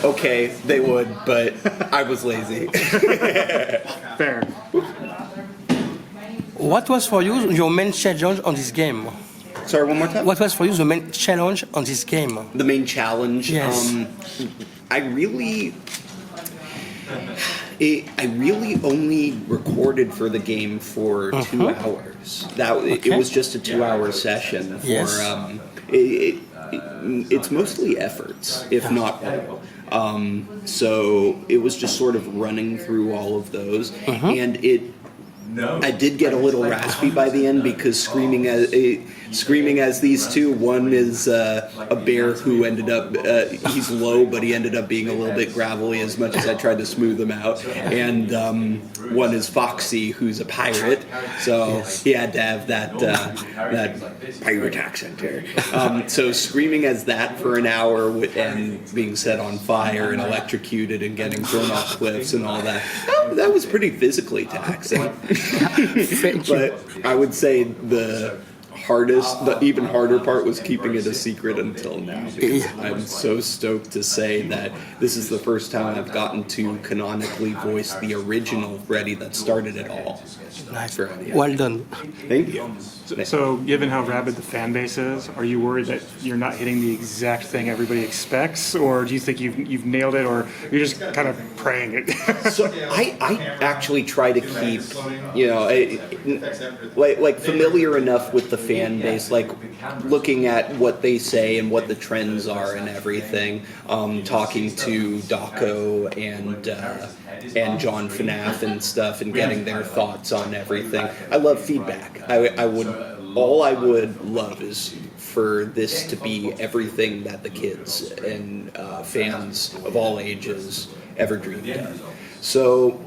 Okay, they would, but I was lazy. Fair. What was for you your main challenge on this game? Sorry, one more time? What was for you the main challenge on this game? The main challenge? Yes. I really only recorded for the game for 2 hours. It was just a 2-hour session. Yes. It's mostly efforts, if not all. So it was just sort of running through all of those, and I did get a little raspy by the end because screaming as these two. One is a bear who ended up he's low, but he ended up being a little bit gravelly as much as I tried to smooth him out. And one is Foxy, who's a pirate, so he had to have that pirate accent there. So screaming as that for an hour and being set on fire and electrocuted and getting thrown off cliffs and all that was pretty physically taxing. But I would say the even harder part was keeping it a secret until now, because I'm so stoked to say that this is the first time I've gotten to canonically voice the original Freddy that started it all. Nice. Well done. Thank you. So, given how rabid the fan base is, are you worried that you're not hitting the exact thing everybody expects, or do you think you've nailed it, or you're just kind of praying it? So I actually try to keep, like familiar enough with the fan base, like looking at what they say and what the trends are and everything. Talking to Daco and John FNAF and stuff, and getting their thoughts on everything. I love feedback. All I would love is for this to be everything that the kids and fans of all ages ever dreamed of. So,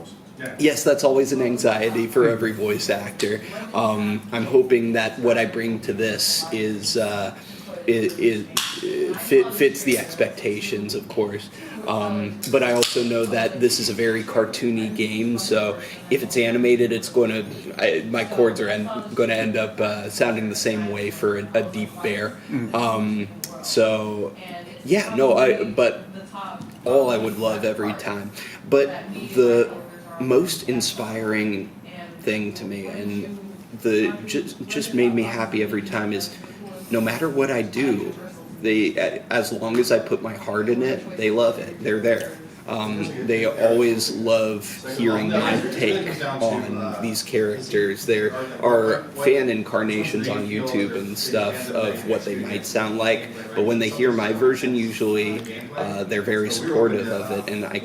yes, that's always an anxiety for every voice actor. I'm hoping that what I bring to this fits the expectations, of course. But I also know that this is a very cartoony game, so if it's animated, my chords are going to end up sounding the same way for a deep bear. But all I would love every time. But the most inspiring thing to me, and just made me happy every time, is no matter what I do, as long as I put my heart in it, they love it. They're there. They always love hearing my take on these characters. There are fan incarnations on YouTube and stuff of what they might sound like, but when they hear my version, usually they're very supportive of it, and I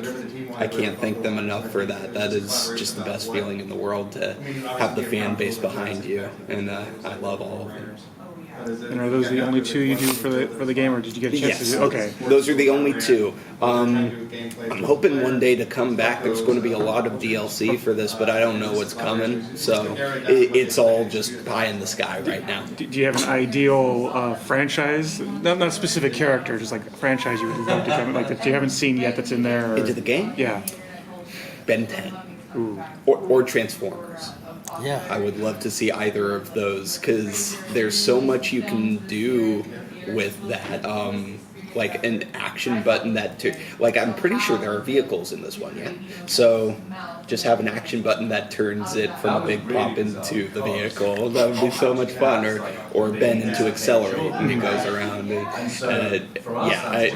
can't thank them enough for that. That is just the best feeling in the world, to have the fan base behind you, and I love all of them. And are those the only two you do for the game, or did you get a chance to do? Okay. Those are the only two. I'm hoping one day to come back. There's going to be a lot of DLC for this, but I don't know what's coming, so it's all just pie in the sky right now. Do you have an ideal franchise? Not specific character, just like a franchise you would love to come, like that you haven't seen yet that's in there? Into the game? Yeah. Ben 10. Ooh. Or Transformers. Yeah, I would love to see either of those, because there's so much you can do with that. Like an action button I'm pretty sure there are vehicles in this one, yeah? So just have an action button that turns it from a big pop into the vehicle. That would be so much fun. Or Ben into accelerate, and it goes around.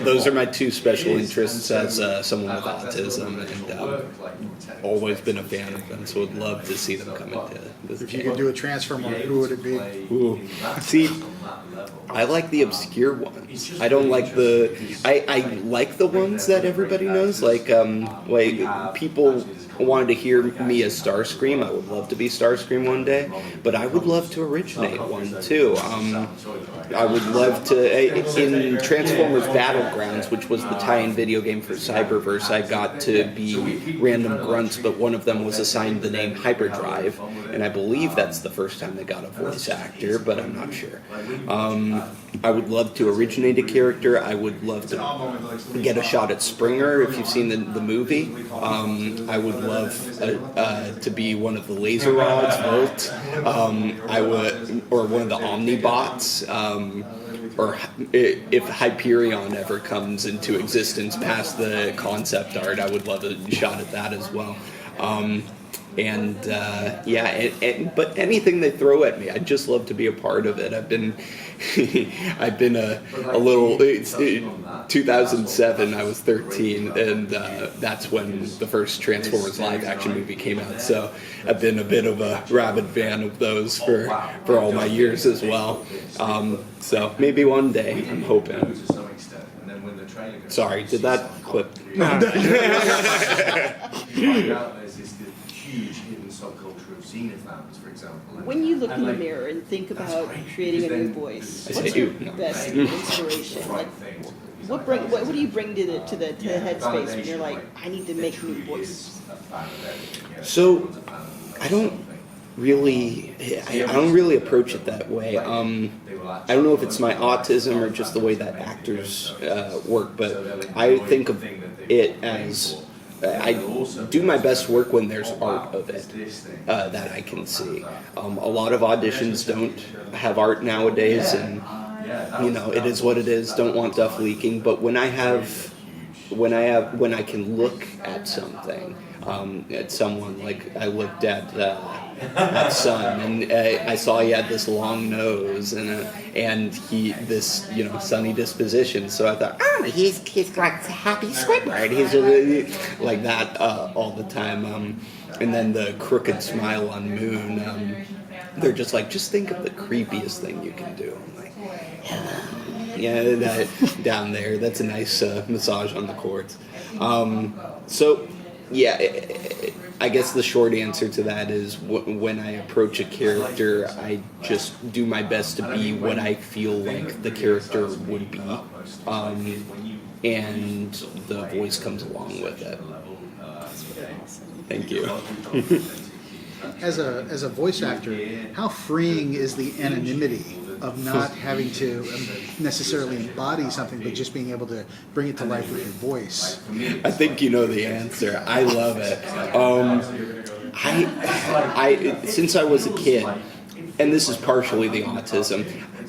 Those are my two special interests as someone with autism, and always been a fan of them, so would love to see them come into this. If you could do a Transformer, who would it be? Ooh. See, I like the obscure ones. I don't like I like the ones that everybody knows. Like people wanted to hear me as Starscream. I would love to be Starscream one day, but I would love to originate one too. I would love to, in Transformers Battlegrounds, which was the tie-in video game for Cyberverse, I got to be random grunts, but one of them was assigned the name Hyperdrive, and I believe that's the first time they got a voice actor, but I'm not sure. I would love to originate a character. I would love to get a shot at Springer, if you've seen the movie. I would love to be one of the laser rods, Volt. I would, or one of the Omnibots. or if Hyperion ever comes into existence past the concept art, I would love a shot at that as well. But anything they throw at me, I'd just love to be a part of it. I've been a little. It's 2007. I was 13, and that's when the first Transformers live action movie came out. So I've been a bit of a rabid fan of those for all my years as well. So maybe one day, I'm hoping. Sorry, did that clip? Huge hidden subculture of xenophans, for example. When you look in the mirror and think about creating a new voice, what's your best inspiration? Like, what do you bring to the headspace when you're like, I need to make new voices? So, I don't really approach it that way. I don't know if it's my autism or just the way that actors work, but I think of it as I do my best work when there's art of it that I can see. A lot of auditions don't have art nowadays, and it is what it is. Don't want stuff leaking. But when I can look at something, at someone, like I looked at Sun, and I saw he had this long nose and he this sunny disposition. So I thought, he's like a happy Squidward. He's like that all the time. And then the crooked smile on Moon. They're just like, just think of the creepiest thing you can do. I'm like, yeah, that down there. That's a nice massage on the cords. So. Yeah, I guess the short answer to that is when I approach a character, I just do my best to be what I feel like the character would be, and the voice comes along with it. Thank you. As a voice actor, how freeing is the anonymity of not having to necessarily embody something, but just being able to bring it to life with your voice? I think you know the answer. I love it. Since I was a kid, and this is partially the autism,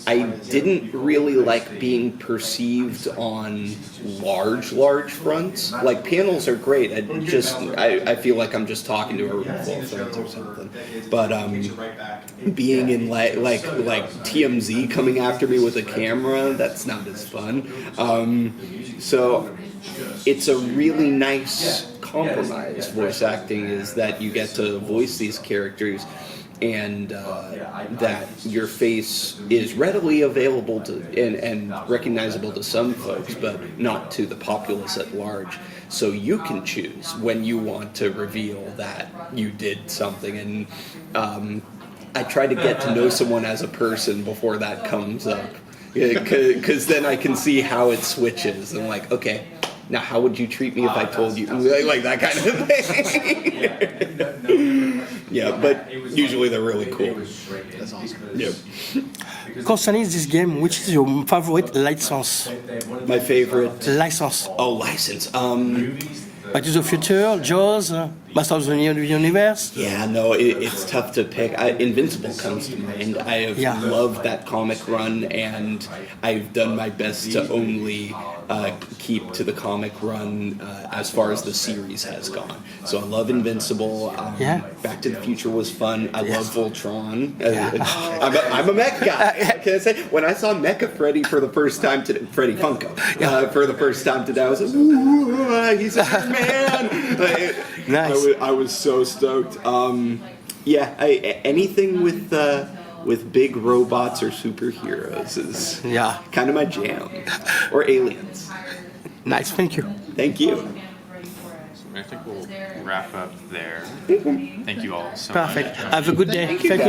I didn't really like being perceived on large fronts. Like, panels are great. I feel like I'm just talking to a room full of friends or something. But being in like TMZ coming after me with a camera, that's not as fun. So it's a really nice compromise. Voice acting is that you get to voice these characters, and that your face is readily available to and recognizable to some folks, but not to the populace at large. So you can choose when you want to reveal that you did something. And I try to get to know someone as a person before that comes up, because then I can see how it switches. I'm like, okay, now how would you treat me if I told you, like that kind of thing. Yeah, but usually they're really cool. That's awesome. Yeah. Concerning this game, which is your favorite license? My favorite License. license. Back to the Future, Jaws, Master of the Universe. Yeah, no, it's tough to pick. Invincible comes to mind. I have loved that comic run, and I've done my best to only keep to the comic run as far as the series has gone. So I love Invincible. Back to the Future was fun. I love Voltron. I'm a mech guy. What can I say? When I saw Mecha Freddy for the first time today, Freddy Funko, for the first time today, I was like, ooh, he's a good man. Nice. I was so stoked. Anything with big robots or superheroes is kind of my jam, or aliens. Nice, thank you. Thank you. I think we'll wrap up there. Thank you all so much. Perfect. Have a good day. Thank you, Thank you.